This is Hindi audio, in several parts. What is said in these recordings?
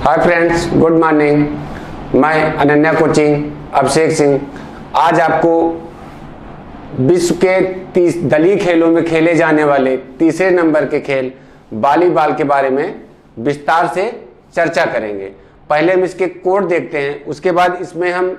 Hi friends, good morning. मैं अनन्या कोचिंग अभिषेक सिंह आज आपको विश्व के 30 दलीय खेलों में खेले जाने वाले तीसरे नंबर के खेल वॉलीबॉल के बारे में विस्तार से चर्चा करेंगे। पहले हम इसके कोड देखते हैं, उसके बाद इसमें हम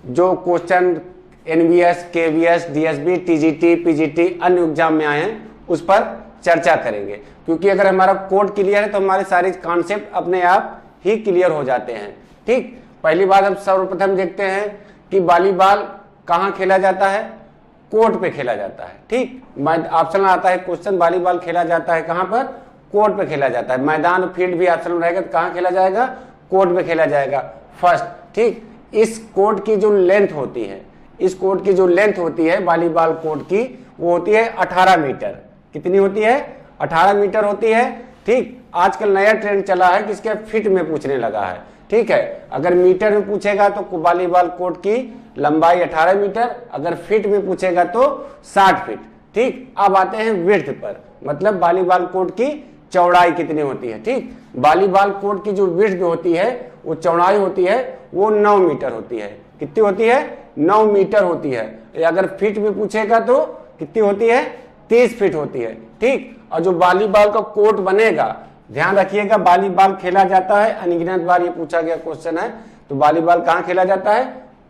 जो question NVS, KVS, DSB, TGT, PGT अन्य एग्जाम में आए हैं उस पर चर्चा करेंगे। क्योंकि अगर हमारा कोड क्लियर है तो हमारे सारे कॉन्सेप्ट अपने आप ही क्लियर हो जाते हैं। ठीक, पहली बात हम सर्वप्रथम देखते हैं कि वॉलीबॉल कहाँ खेला जाता है। कोर्ट पे खेला जाता है। ठीक, ऑप्शन आता है क्वेश्चन, वॉलीबॉल खेला जाता है कहाँ पर? कोर्ट पे खेला जाता है। मैदान फील्ड भी ऑप्शन में रहेगा तो कहाँ खेला जाएगा? कोर्ट पे खेला जाएगा फर्स्ट। ठीक, इस कोर्ट की जो लेंथ होती है, इस कोर्ट की जो लेंथ होती है वॉलीबॉल कोर्ट की, वो होती है 18 मीटर। कितनी होती है? 18 मीटर होती है। ठीक, आजकल नया ट्रेंड चला है कि इसके फिट में पूछने लगा है। ठीक है, अगर मीटर में पूछेगा तो वॉलीबॉल कोर्ट की लंबाई 18 मीटर, अगर फीट में पूछेगा तो 60 फीट। ठीक, अब आते हैं विड्थ पर, मतलब वॉलीबॉल कोर्ट की चौड़ाई कितनी होती है। ठीक, वॉलीबॉल कोर्ट की जो विड्थ होती है, वो चौड़ाई होती है, वो 9 मीटर होती है। कितनी होती है? 9 मीटर होती है। अगर फीट में पूछेगा तो कितनी होती है? 30 फीट होती है। ठीक, और जो वॉलीबॉल का कोर्ट बनेगा, ध्यान रखिएगा, वॉलीबॉल खेला जाता है, अनगिनत बार ये पूछा गया क्वेश्चन है, तो वॉलीबॉल कहाँ खेला जाता है?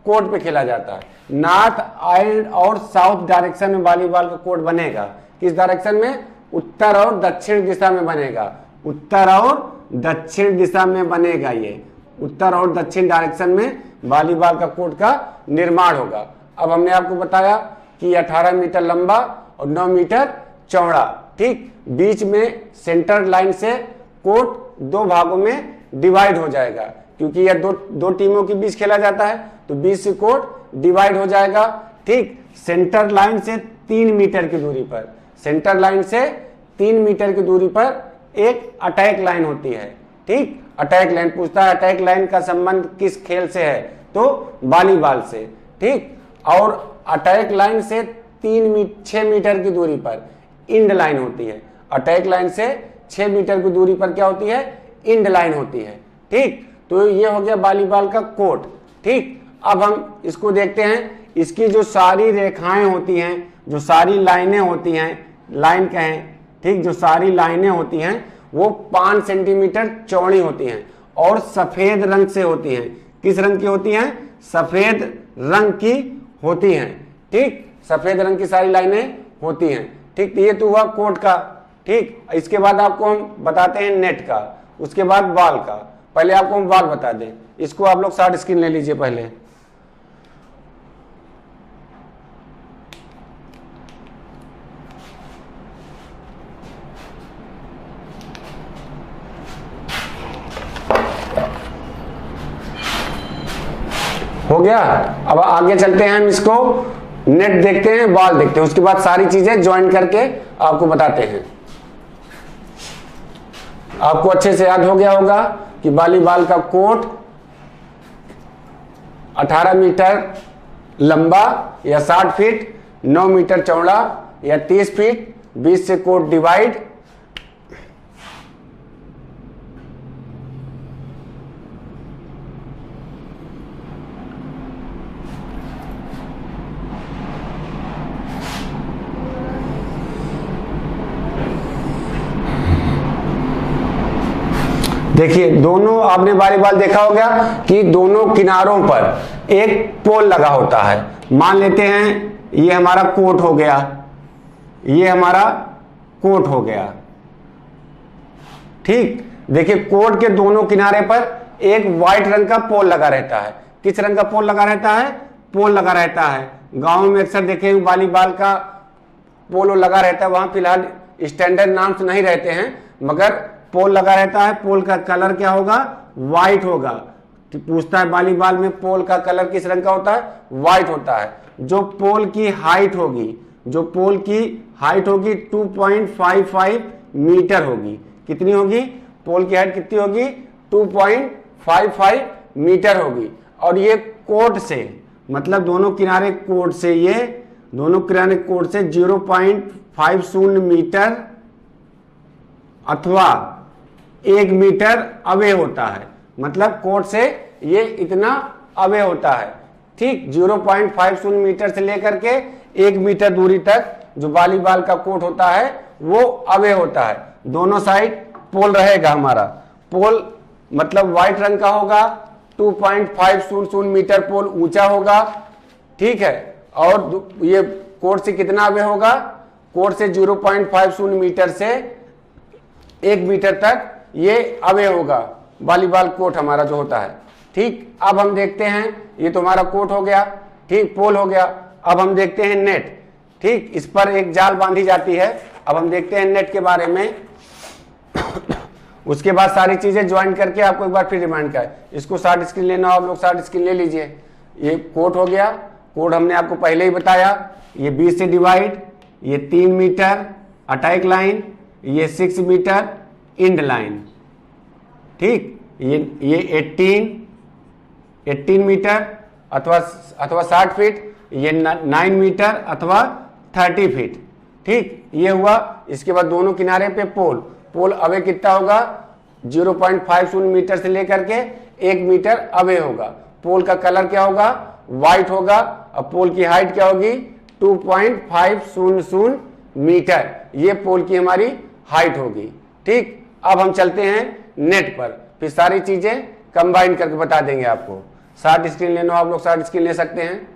कोर्ट पे खेला जाता है। नॉर्थ और साउथ डायरेक्शन में वॉलीबॉल का कोर्ट बनेगा। किस डायरेक्शन में? उत्तर और दक्षिण दिशा में बनेगा। उत्तर और दक्षिण दिशा में बनेगा। ये उत्तर और दक्षिण डायरेक्शन में वॉलीबॉल का कोर्ट का निर्माण होगा। अब हमने आपको बताया कि 18 मीटर लंबा और 9 मीटर चौड़ा। ठीक, बीच में सेंटर लाइन से कोर्ट 2 भागों में डिवाइड हो जाएगा, क्योंकि यह दो टीमों के बीच खेला जाता है, तो बीच से कोर्ट डिवाइड हो जाएगा। ठीक, सेंटर लाइन से 3 मीटर की दूरी पर, सेंटर लाइन से 3 मीटर की दूरी पर एक अटैक लाइन होती है। ठीक, अटैक लाइन पूछता है अटैक लाइन का संबंध किस खेल से है, तो वॉलीबॉल से। ठीक, और अटैक लाइन से 6 मीटर की दूरी पर इंड लाइन होती है। अटैक लाइन से 6 मीटर की दूरी पर क्या होती है? इंड लाइन होती है। ठीक, तो ये हो गया वॉलीबॉल का कोर्ट। ठीक, अब हम इसको देखते हैं, इसकी जो सारी रेखाएं होती हैं, जो सारी लाइनें होती हैं, लाइन कहें, ठीक, जो सारी लाइनें होती हैं वो 5 सेंटीमीटर चौड़ी होती हैं और सफेद रंग से होती हैं। किस रंग की होती हैं? सफेद रंग की होती हैं। ठीक, सफेद रंग की सारी लाइनें होती हैं। ठीक, ये तो हुआ कोर्ट का। ठीक, इसके बाद आपको हम बताते हैं नेट का, उसके बाद बॉल का। पहले आपको हम बॉल बता दें, इसको आप लोग शॉर्ट स्क्रीन ले लीजिए पहले। हो गया। अब आगे चलते हैं, हम इसको नेट देखते हैं, बॉल देखते हैं, उसके बाद सारी चीजें ज्वाइन करके आपको बताते हैं। आपको अच्छे से याद हो गया होगा कि वॉलीबॉल का कोर्ट 18 मीटर लंबा या 60 फीट, 9 मीटर चौड़ा या 30 फीट, बीच से कोर्ट डिवाइड। देखिए, दोनों आपने वॉलीबॉल देखा होगा कि दोनों किनारों पर एक पोल लगा होता है। मान लेते हैं ये हमारा कोर्ट हो गया, ये हमारा कोर्ट हो गया। ठीक, देखिए कोर्ट के दोनों किनारे पर एक व्हाइट रंग का पोल लगा रहता है। किस रंग का पोल लगा रहता है? पोल लगा रहता है। गांव में अक्सर देखेंगे वॉलीबॉल का पोल लगा रहता है, वहां फिलहाल स्टैंडर्ड नाम से नहीं रहते हैं, मगर पोल लगा रहता है। पोल का कलर क्या होगा? व्हाइट होगा। पूछता है वॉलीबॉल में पोल का कलर किस रंग का होता है? व्हाइट होता है। जो पोल की हाइट होगी, जो पोल की हाइट होगी 2.55 मीटर होगी। कितनी होगी? पोल की हाइट कितनी होगी? 2.55 मीटर होगी। और ये कोर्ट से, मतलब दोनों किनारे कोर्ट से, ये दोनों किनारे कोर्ट से 0.50 मीटर अथवा 1 मीटर अवे होता है। मतलब कोर्ट से ये इतना अवे होता है, ठीक। 0.50 मीटर से लेकर के 1 मीटर दूरी तक जो वॉलीबॉल का कोर्ट होता है वो अवे होता है। दोनों साइड पोल रहेगा हमारा। पोल मतलब व्हाइट रंग का होगा, 2.500 मीटर पोल ऊंचा होगा, ठीक है। और ये कोर्ट से कितना अवे होगा, कोर्ट से 0.50 मीटर से 1 मीटर तक ये अवे होगा वॉलीबॉल कोर्ट हमारा जो होता है, ठीक। अब हम देखते हैं, ये तो हमारा कोर्ट हो गया, ठीक, पोल हो गया। अब हम देखते हैं नेट, ठीक। इस पर एक जाल बांधी जाती है। अब हम देखते हैं नेट के बारे में। उसके बाद सारी चीजें ज्वाइन करके आपको एक बार फिर रिमाइंड कर, इसको शॉर्ट स्क्रीन लेना हो आप लोग शॉर्ट स्क्रीन ले लीजिए। ये कोड हो गया, कोड हमने आपको पहले ही बताया। ये 20 से डिवाइड, ये 3 मीटर अटैक लाइन, ये 6 मीटर इंड लाइन, ठीक। ये 18 मीटर अथवा 60 फीट, ये 9 मीटर अथवा 30 फीट, ठीक। ये हुआ। इसके बाद दोनों किनारे पे पोल अवे कितना होगा, 0.50 मीटर से लेकर के 1 मीटर अवे होगा। पोल का कलर क्या होगा, व्हाइट होगा। और पोल की हाइट क्या होगी, 2.500 मीटर। ये पोल की हमारी हाइट होगी, ठीक। अब हम चलते हैं नेट पर, फिर सारी चीजें कंबाइन करके बता देंगे आपको। शॉर्ट स्क्रीन लेना आप लोग शॉर्ट स्क्रीन ले सकते हैं।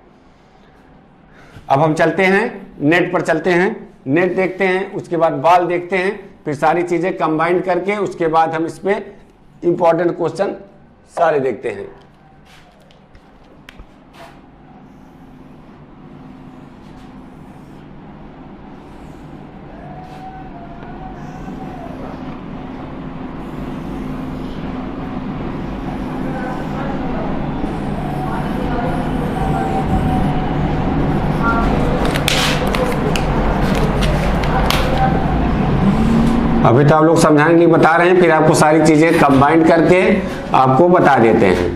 अब हम चलते हैं नेट पर, चलते हैं नेट देखते हैं, उसके बाद बॉल देखते हैं, फिर सारी चीजें कंबाइन करके उसके बाद हम इस पे इंपॉर्टेंट क्वेश्चन सारे देखते हैं। अभी तो आप लोग समझाने के लिए बता रहे हैं, फिर आपको सारी चीजें कंबाइन करके आपको बता देते हैं।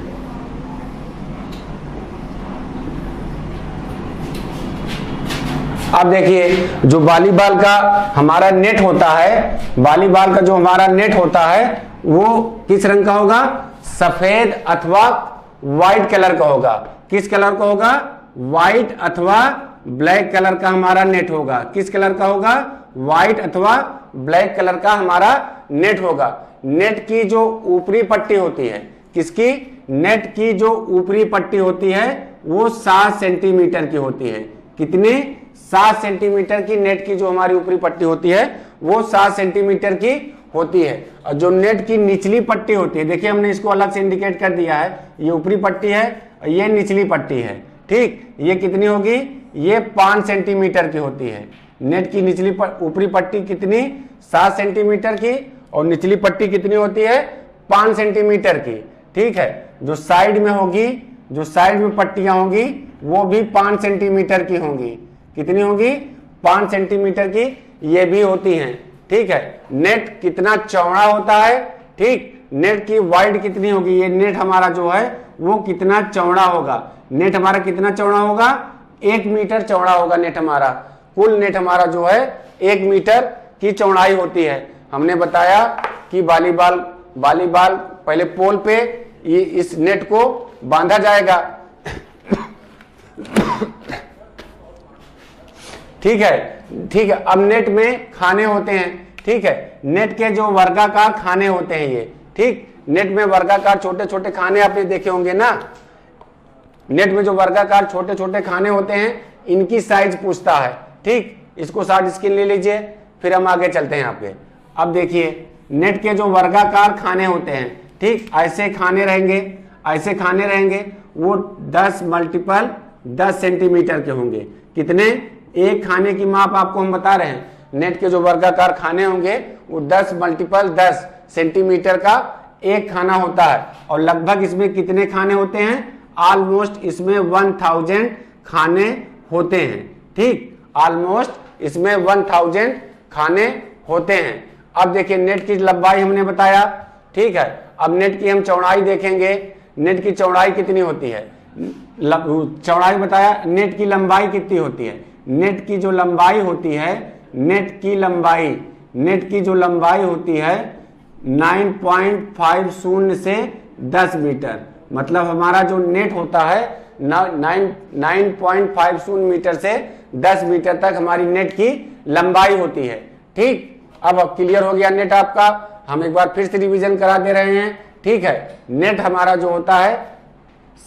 अब देखिए, जो वॉलीबॉल का हमारा नेट होता है, वॉलीबॉल का जो हमारा नेट होता है वो किस रंग का होगा, सफेद अथवा व्हाइट कलर का होगा। किस कलर का होगा, व्हाइट अथवा ब्लैक कलर का हमारा नेट होगा। किस कलर का होगा, व्हाइट अथवा ब्लैक कलर का हमारा नेट होगा। नेट की जो ऊपरी पट्टी होती है, किसकी, नेट की जो ऊपरी पट्टी होती है वो 7 सेंटीमीटर की होती है। कितनी, 7 सेंटीमीटर की नेट की जो हमारी ऊपरी पट्टी होती है वो 7 सेंटीमीटर की होती है। और जो नेट की निचली पट्टी होती है, देखिए हमने इसको अलग से इंडिकेट कर दिया है, ये ऊपरी पट्टी है और ये निचली पट्टी है, ठीक। ये कितनी होगी, ये 5 सेंटीमीटर की होती है। नेट की निचली ऊपरी पट्टी कितनी, 7 सेंटीमीटर की, और निचली पट्टी कितनी होती है, 5 सेंटीमीटर की, ठीक है। जो साइड में होगी, जो साइड में पट्टियां होंगी वो भी 5 सेंटीमीटर की होंगी। कितनी होंगी, 5 सेंटीमीटर की ये भी होती हैं, ठीक है। नेट कितना चौड़ा होता है, ठीक। नेट की वाइड कितनी होगी, ये नेट हमारा जो है वो कितना चौड़ा होगा। नेट हमारा कितना चौड़ा होगा, 1 मीटर चौड़ा होगा नेट हमारा। कुल नेट हमारा जो है 1 मीटर की चौड़ाई होती है। हमने बताया कि वॉलीबॉल पहले पोल पे इस नेट को बांधा जाएगा, ठीक है, ठीक है। अब नेट में खाने होते हैं, ठीक है। नेट के जो वर्गाकार खाने होते हैं ये, ठीक। नेट में वर्गाकार छोटे छोटे खाने आपने देखे होंगे ना। नेट में जो वर्गाकार छोटे छोटे खाने होते हैं इनकी साइज पूछता है, ठीक। इसको शॉर्ट स्क्रीन ले लीजिए, फिर हम आगे चलते हैं आपके। अब देखिए, नेट के जो वर्गाकार खाने होते हैं, ठीक, ऐसे खाने रहेंगे, ऐसे खाने रहेंगे, वो 10 मल्टीपल 10 सेंटीमीटर के होंगे। कितने, एक खाने की माप आपको हम बता रहे हैं। नेट के जो वर्गाकार खाने होंगे वो 10 मल्टीपल 10 सेंटीमीटर का एक खाना होता है। और लगभग इसमें कितने खाने होते हैं, ऑलमोस्ट इसमें 1000 खाने होते हैं, ठीक। ऑलमोस्ट इसमें 1000 खाने होते हैं। अब देखिए, नेट की लंबाई हमने बताया, ठीक है। अब नेट की हम चौड़ाई देखेंगे। नेट की चौड़ाई कितनी होती है, चौड़ाई बताया। नेट की लंबाई कितनी होती है, नेट की जो लंबाई होती है, नेट की जो लंबाई होती है 9.50 से 10 मीटर। मतलब हमारा जो नेट होता है 9.50 मीटर से 10 मीटर तक हमारी नेट की लंबाई होती है। ठीक, अब क्लियर हो गया नेट आपका। हम एक बार फिर से रिवीजन करा दे रहे हैं। ठीक है, नेट हमारा जो होता है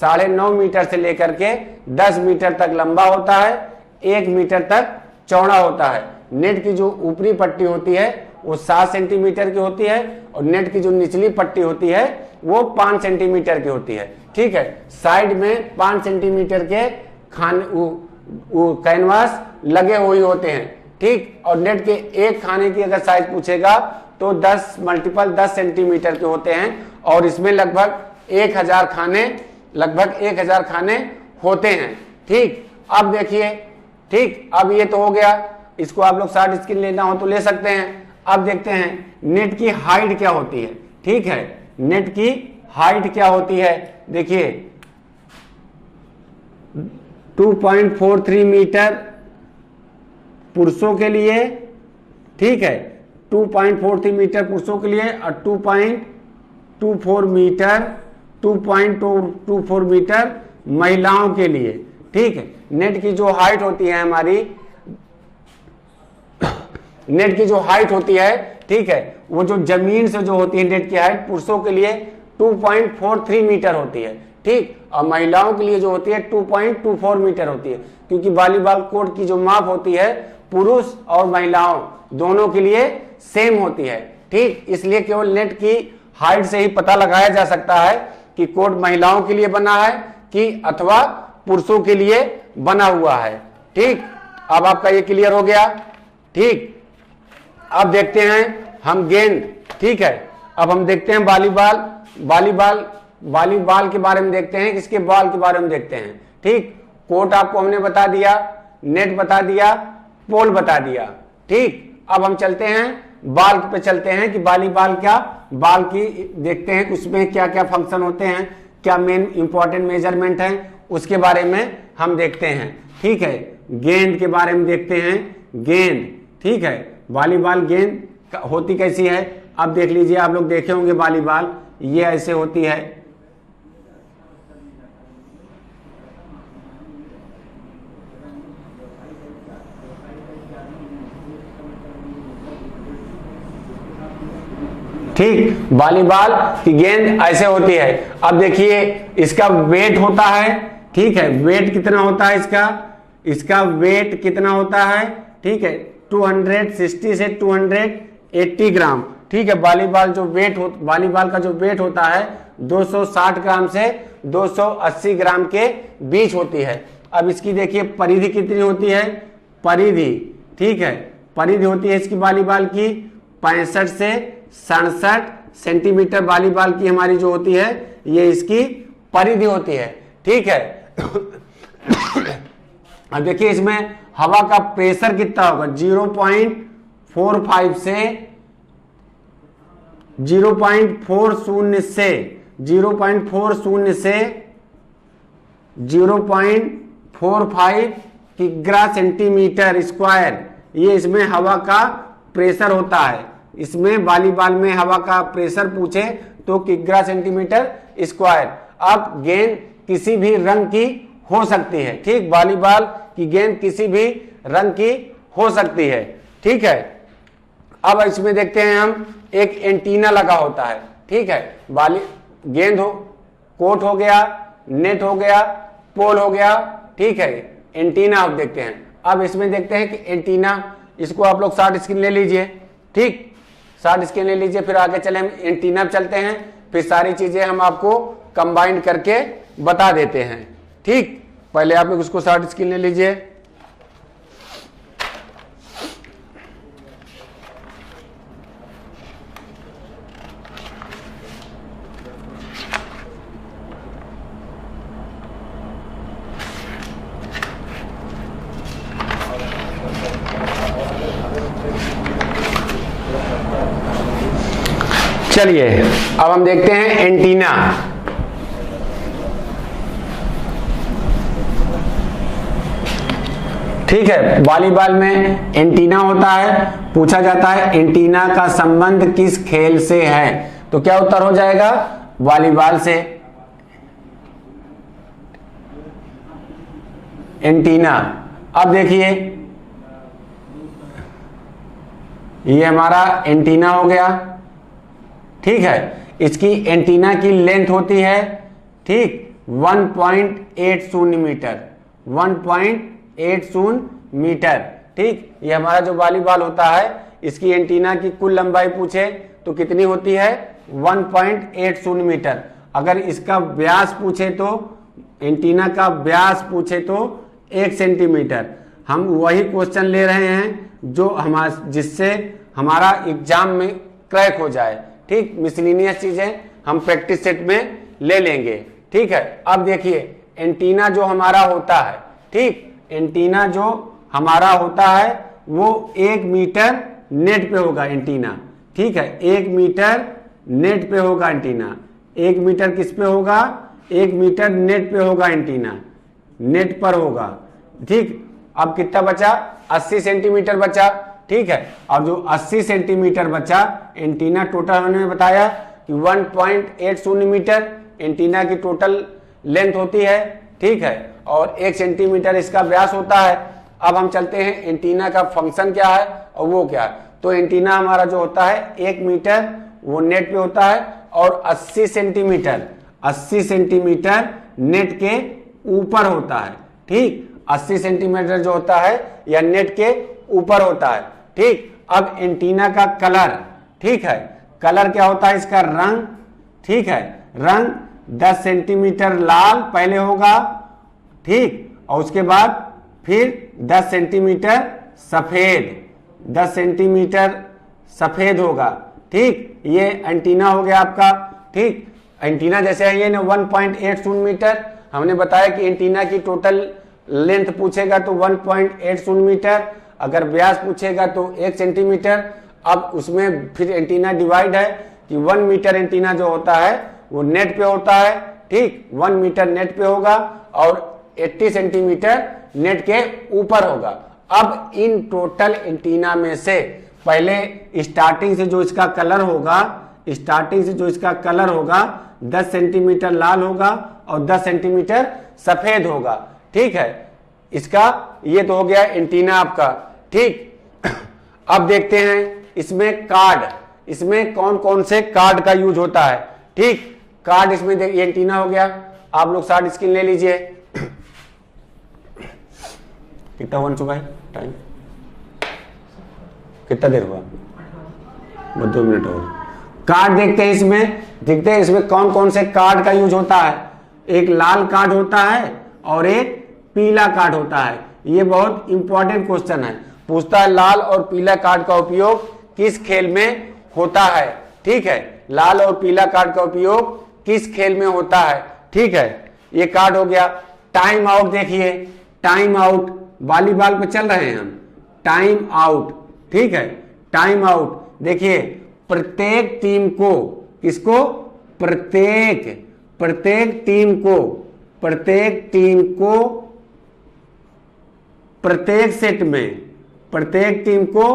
9.5 मीटर से लेकर के 10 मीटर तक लंबा होता है, 1 मीटर तक चौड़ा होता है। नेट की जो ऊपरी पट्टी होती है वो 7 सेंटीमीटर की होती है और नेट की जो निचली पट्टी होती है वो 5 सेंटीमीटर की होती है। ठीक है, साइड में 5 सेंटीमीटर के कैनवास लगे हुए होते हैं। ठीक, और नेट के एक खाने की अगर साइज पूछेगा तो 10 मल्टीपल 10 सेंटीमीटर के होते हैं और इसमें लगभग 1000 खाने होते हैं। ठीक, अब देखिए, ठीक, अब ये तो हो गया, इसको आप लोग शॉर्ट स्क्रीन लेना हो तो ले सकते हैं। अब देखते हैं नेट की हाइट क्या होती है। ठीक है, नेट की हाइट क्या होती है, देखिए 2.43 मीटर पुरुषों के लिए। ठीक है, 2.43 मीटर पुरुषों के लिए और 2.24 मीटर महिलाओं के लिए। ठीक है, नेट की जो हाइट होती है हमारी, नेट की जो हाइट होती है, ठीक है, वो जो जमीन से जो होती है नेट की हाइट पुरुषों के लिए 2.43 मीटर होती है। ठीक, और महिलाओं के लिए जो होती है 2.24 मीटर होती है, क्योंकि वॉलीबॉल कोर्ट की जो माप होती है पुरुष और महिलाओं दोनों के लिए सेम होती है। ठीक, इसलिए केवल नेट की हाइट से ही पता लगाया जा सकता है कि कोर्ट महिलाओं के लिए बना है कि अथवा पुरुषों के लिए बना हुआ है। ठीक, अब आपका ये क्लियर हो गया। ठीक, अब देखते हैं हम गेंद। ठीक है, अब हम देखते हैं वॉलीबॉल के बारे में देखते हैं, किसके बॉल के बारे में देखते हैं। ठीक, कोर्ट आपको हमने बता दिया, नेट बता दिया, पोल बता दिया। ठीक, अब हम चलते हैं बॉल पे, चलते हैं कि वॉलीबॉल क्या, बॉल की देखते हैं उसमें क्या क्या फंक्शन होते हैं, क्या मेन इंपॉर्टेंट मेजरमेंट है, उसके बारे में हम देखते हैं। ठीक है, गेंद के बारे में देखते हैं। गेंद, ठीक है, वॉलीबॉल गेंद होती कैसी है, अब देख लीजिए, आप लोग देखे होंगे वॉलीबॉल, ये ऐसे होती है। ठीक, वॉलीबॉल की गेंद ऐसे होती है। अब देखिए इसका वेट होता है। ठीक है, वेट कितना होता है इसका वेट कितना होता है। ठीक है, 260 से 280 ग्राम। ठीक है, वॉलीबॉल का जो वेट होता है 260 ग्राम से 280 ग्राम के बीच होती है। अब इसकी देखिए परिधि कितनी होती है, परिधि, ठीक है, परिधि होती है इसकी वॉलीबॉल की 65 से 67 सेंटीमीटर वॉलीबॉल की हमारी जो होती है ये इसकी परिधि होती है। ठीक है, अब देखिए इसमें हवा का प्रेशर कितना होगा, 0.40 से 0.45 किग्रा सेंटीमीटर स्क्वायर, ये इसमें हवा का प्रेशर होता है। इसमें वॉलीबॉल में हवा का प्रेशर पूछे तो किग्रा सेंटीमीटर स्क्वायर। अब गेंद किसी भी रंग की हो सकती है। ठीक, वॉलीबॉल की गेंद किसी भी रंग की हो सकती है। ठीक है, अब इसमें देखते हैं हम एक एंटीना लगा होता है। ठीक है, गेंद हो, कोर्ट हो गया, नेट हो गया, पोल हो गया। ठीक है, एंटीना आप देखते हैं। अब इसमें देखते हैं कि एंटीना, इसको आप लोग शॉर्ट स्क्रीन ले लीजिए। ठीक, शॉर्ट स्क्रीन ले लीजिए, फिर आगे चले हम एंटीना चलते हैं, फिर सारी चीजें हम आपको कंबाइंड करके बता देते हैं। ठीक, पहले आप लोग उसको शॉर्ट स्क्रीन ले लीजिए। चलिए अब हम देखते हैं एंटीना। ठीक है, वॉलीबॉल में एंटीना होता है, पूछा जाता है एंटीना का संबंध किस खेल से है, तो क्या उत्तर हो जाएगा, वॉलीबॉल से एंटीना। अब देखिए ये हमारा एंटीना हो गया, ठीक है। इसकी एंटीना की लेंथ होती है, ठीक, 1.80 मीटर, 1.80 मीटर, ठीक। ये हमारा जो वॉलीबॉल होता है इसकी एंटीना की कुल लंबाई पूछे तो कितनी होती है, 1.80 मीटर। अगर इसका व्यास पूछे तो, एंटीना का व्यास पूछे तो 1 सेंटीमीटर। हम वही क्वेश्चन ले रहे हैं जो जिससे हमारा एग्जाम में क्रैक हो जाए, ठीक। मिसलिनियस चीजें हम प्रैक्टिस सेट में ले लेंगे, ठीक है। अब देखिए एंटीना जो हमारा होता है, ठीक, एंटीना जो हमारा होता है वो 1 मीटर नेट पे होगा एंटीना, ठीक है। 1 मीटर नेट पे होगा एंटीना। 1 मीटर किस पे होगा, 1 मीटर नेट पे होगा एंटीना, नेट पर होगा, ठीक। अब कितना बचा, 80 सेंटीमीटर बचा, ठीक है। और जो 80 सेंटीमीटर बचा, एंटीना टोटल हमने बताया कि 1.80 मीटर एंटीना की टोटल लेंथ होती है, ठीक है। और 1 सेंटीमीटर इसका व्यास होता है। अब हम चलते हैं एंटीना का फंक्शन क्या है और वो क्या है। तो एंटीना हमारा जो होता है 1 मीटर वो नेट पे होता है और 80 सेंटीमीटर, 80 सेंटीमीटर नेट के ऊपर होता है, ठीक। 80 सेंटीमीटर जो होता है या नेट के ऊपर होता है, ठीक। अब एंटीना का कलर, ठीक है, कलर क्या होता है, इसका रंग, ठीक है। रंग 10 सेंटीमीटर लाल पहले होगा, ठीक, और उसके बाद फिर 10 सेंटीमीटर सफेद, 10 सेंटीमीटर सफेद होगा, ठीक। ये एंटीना हो गया आपका, ठीक। एंटीना जैसे है ये ना 1.80 मीटर, हमने बताया कि एंटीना की टोटल लेंथ पूछेगा तो 1.80 मीटर, अगर व्यास पूछेगा तो 1 सेंटीमीटर। अब उसमें फिर एंटीना डिवाइड है कि 1 मीटर एंटीना जो होता है वो नेट पे होता है, ठीक, 1 मीटर नेट पे होगा और 80 सेंटीमीटर नेट के ऊपर होगा। अब इन टोटल एंटीना में से पहले स्टार्टिंग से जो इसका कलर होगा, स्टार्टिंग से जो इसका कलर होगा 10 सेंटीमीटर लाल होगा और 10 सेंटीमीटर सफेद होगा, ठीक है। इसका ये तो हो गया एंटीना आपका, ठीक। अब देखते हैं इसमें कार्ड, इसमें कौन कौन से कार्ड का यूज होता है, ठीक। कार्ड इसमें देखिए एंटीना हो गया, आप लोग शार्ट स्क्रीन ले लीजिए। कितना बन चुका है टाइम, कितना देर हुआ, 2 मिनट हो। कार्ड देखते हैं इसमें, देखते हैं इसमें कौन कौन से कार्ड का यूज होता है। एक लाल कार्ड होता है और एक पीला कार्ड होता है। ये बहुत इंपॉर्टेंट क्वेश्चन है, पूछता है लाल और पीला कार्ड का उपयोग किस खेल में होता है, ठीक है। लाल और पीला कार्ड का उपयोग किस खेल में होता है, ठीक है। ये कार्ड हो गया। टाइम आउट देखिए, टाइम आउट, वॉलीबॉल पे चल रहे हैं हम, टाइम आउट, ठीक है। टाइम आउट देखिए, प्रत्येक टीम को, किसको, प्रत्येक टीम को, प्रत्येक टीम को प्रत्येक सेट में, प्रत्येक टीम को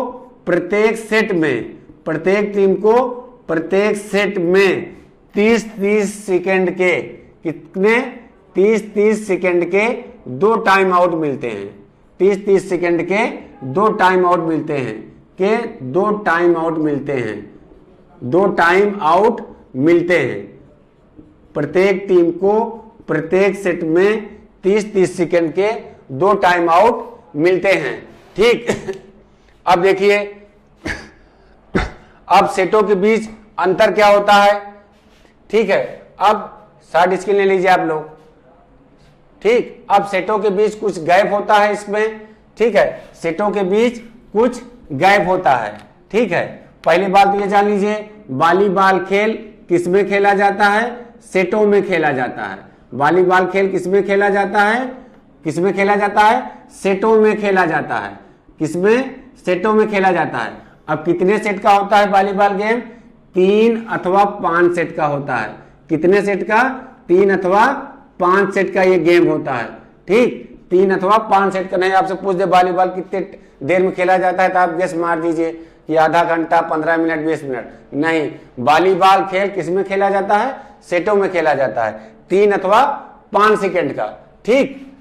प्रत्येक सेट में, प्रत्येक टीम को प्रत्येक सेट में 30-30 सेकंड के, कितने, 30-30 सेकंड के 2 टाइम आउट मिलते हैं। 30-30 सेकंड के 2 टाइम आउट मिलते हैं, के 2 टाइम आउट मिलते हैं, 2 टाइम आउट मिलते हैं। प्रत्येक टीम को प्रत्येक सेट में 30-30 सेकंड के 2 टाइम आउट मिलते हैं, ठीक। अब देखिए, अब सेटों के बीच अंतर क्या होता है, ठीक है। अब शार्ट स्क्रीन ले लीजिए आप लोग, ठीक। अब सेटों के बीच कुछ गैप होता है इसमें, ठीक है। सेटों के बीच कुछ गैप होता है, ठीक है। पहली बात तो ये जान लीजिए, वॉलीबॉल खेल किसमें खेला जाता है, सेटों में खेला जाता है। वॉलीबॉल खेल किसमें खेला जाता है, किसमें खेला जाता है, सेटों में खेला जाता है। किसमें, सेटों में खेला जाता है। अब कितने सेट का होता है वॉलीबॉल गेम, 3 अथवा 5 सेट का होता है। कितने सेट का, 3 अथवा 5 सेट का ये गेम होता है, ठीक। 3 अथवा 5 सेट का, नहीं आपसे पूछ दे वॉलीबॉल कितने देर में खेला जाता है तो आप गेस मार दीजिए कि आधा घंटा, 15 मिनट, 20 मिनट, नहीं। वॉलीबॉल खेल किसमें खेला जाता है? सेटों में खेला जाता है, 3 अथवा 5 सेकंड का। ठीक,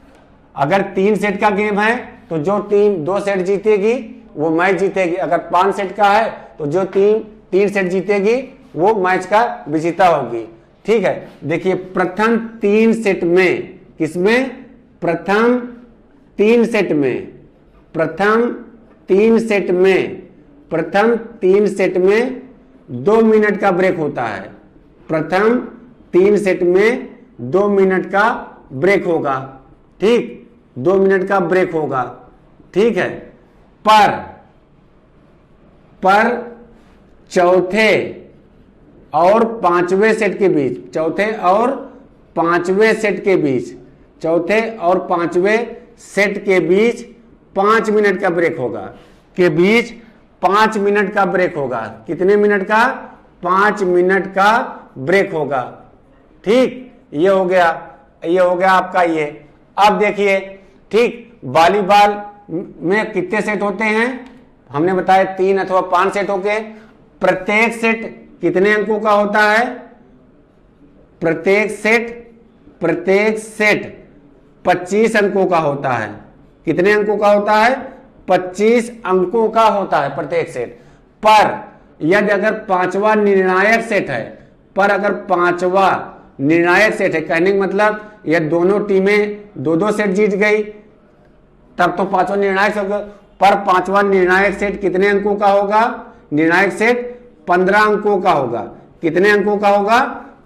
अगर 3 सेट का गेम है तो जो टीम 2 सेट जीतेगी वो मैच जीतेगी। अगर 5 सेट का है तो जो टीम 3 सेट जीतेगी वो मैच का विजेता होगी। ठीक है, देखिए प्रथम 3 सेट में, किसमें? प्रथम 3 सेट में, प्रथम 3 सेट में, प्रथम 3 सेट में 2 मिनट का ब्रेक होता है। प्रथम 3 सेट में 2 मिनट का ब्रेक होगा। ठीक, 2 मिनट का ब्रेक होगा। ठीक है, पर चौथे और 5वें सेट के बीच, चौथे और 5वें सेट के बीच, चौथे और 5वें सेट के बीच 5 मिनट का ब्रेक होगा। के बीच 5 मिनट का ब्रेक होगा। कितने मिनट का? 5 मिनट का ब्रेक होगा। ठीक, ये हो गया, ये हो गया आपका ये। अब देखिए, ठीक, वॉलीबॉल में कितने सेट होते हैं? हमने बताया 3 अथवा 5 सेट होके। प्रत्येक सेट कितने अंकों का होता है? प्रत्येक सेट 25 अंकों का होता है। कितने अंकों का होता है? 25 अंकों का होता है प्रत्येक सेट। पर यदि अगर 5वां निर्णायक सेट है, पर अगर 5वां निर्णायक सेट है, कहने का मतलब यह दोनों टीमें 2-2 सेट जीत गई तब तो 5वां निर्णायक सेट होगा। पर 5वां निर्णायक सेट कितने अंकों का होगा? निर्णायक सेट 15 अंकों का होगा। कितने अंकों का होगा?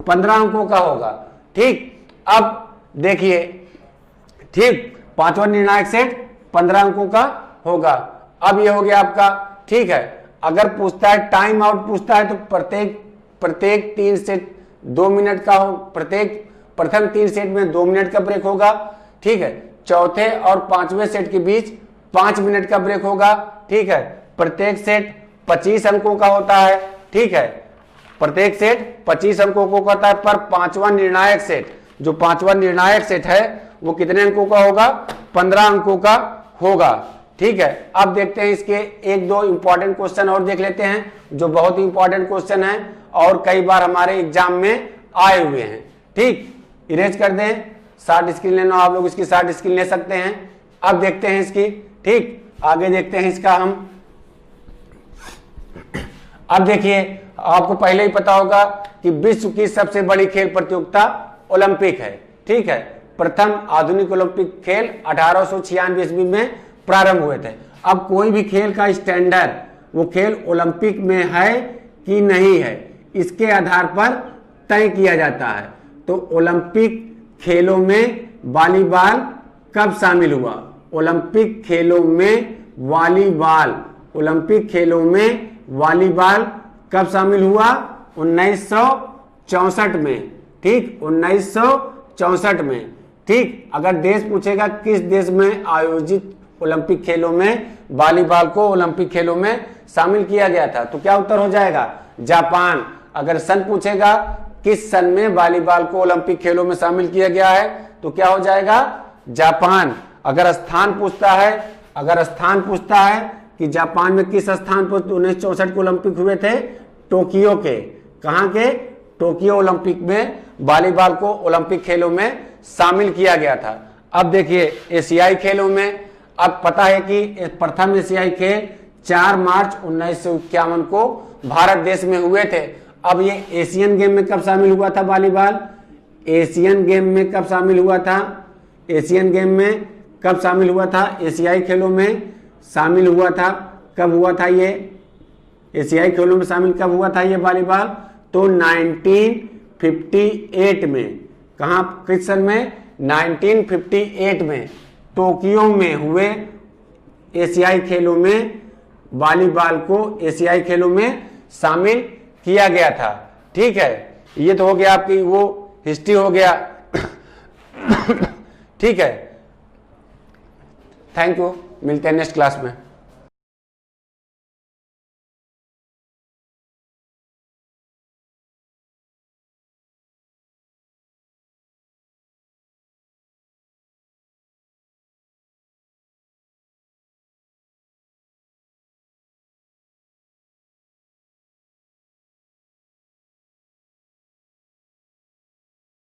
15 अंकों का होगा। ठीक, अब देखिए, ठीक, 5वां निर्णायक सेट 15 अंकों का होगा। अब ये हो गया आपका। ठीक है, अगर पूछता है टाइम आउट पूछता है तो प्रत्येक 3 सेट 2 मिनट का हो। प्रथम 3 सेट में 2 मिनट का ब्रेक होगा। ठीक है, चौथे और 5वें सेट के बीच 5 मिनट का ब्रेक होगा। ठीक है, प्रत्येक सेट 25 अंकों का होता है। ठीक है, प्रत्येक सेट 25 अंकों को होता है। पर 5वां निर्णायक सेट, जो 5वां निर्णायक सेट है वो कितने अंकों का होगा? 15 अंकों का होगा। ठीक है, अब देखते हैं इसके 1-2 इंपॉर्टेंट क्वेश्चन और देख लेते हैं, जो बहुत ही इंपॉर्टेंट क्वेश्चन है और कई बार हमारे एग्जाम में आए हुए हैं। ठीक, इरेज कर दें। शार्ट स्क्रीन लेना आप लोग इसकी शार्ट स्क्रीन ले सकते हैं। अब देखते हैं इसकी। ठीक, आगे देखते हैं इसका हम। अब देखिए, आपको पहले ही पता होगा कि विश्व की सबसे बड़ी खेल प्रतियोगिता ओलंपिक है। ठीक है, प्रथम आधुनिक ओलंपिक खेल 1896 ईस्वी में प्रारंभ हुए थे। अब कोई भी खेल का स्टैंडर्ड, वो खेल ओलंपिक में है कि नहीं है, इसके आधार पर तय किया जाता है। तो ओलंपिक खेलों में वॉलीबॉल कब शामिल हुआ? ओलंपिक खेलों में वॉलीबॉल, ओलंपिक खेलों में वॉलीबॉल कब शामिल हुआ? 1964 में। ठीक, 1964 में। ठीक, अगर देश पूछेगा किस देश में आयोजित ओलंपिक खेलों में वॉलीबॉल को ओलंपिक खेलों में शामिल किया गया था, तो क्या उत्तर हो जाएगा? जापान। अगर सन पूछेगा किस सन में वॉलीबॉल को ओलंपिक खेलों में शामिल किया गया है, तो क्या हो जाएगा? जापान। अगर स्थान पूछता है, अगर स्थान पूछता है कि जापान में किस स्थान पर 1964 के ओलंपिक हुए थे? टोक्यो के। कहां के? टोक्यो ओलंपिक में वॉलीबॉल को ओलंपिक खेलों में शामिल किया गया था। अब देखिए एशियाई खेलों में, अब पता है कि प्रथम एशियाई खेल 4 मार्च 1951 को भारत देश में हुए थे। अब ये एशियन गेम में कब शामिल हुआ था वॉलीबॉल? एशियन गेम में कब शामिल हुआ था? एशियन गेम में कब शामिल हुआ था? एशियाई खेलों में शामिल हुआ था। कब हुआ था ये? एशियाई खेलों में शामिल कब हुआ था ये वॉलीबॉल? तो 1958 में। कहां, किस सन में? 1958 में टोक्यो में हुए एशियाई खेलों में वॉलीबॉल को एशियाई खेलों में शामिल किया गया था। ठीक है, ये तो हो गया आपकी वो हिस्ट्री हो गया। ठीक है, थैंक यू, मिलते हैं नेक्स्ट क्लास में।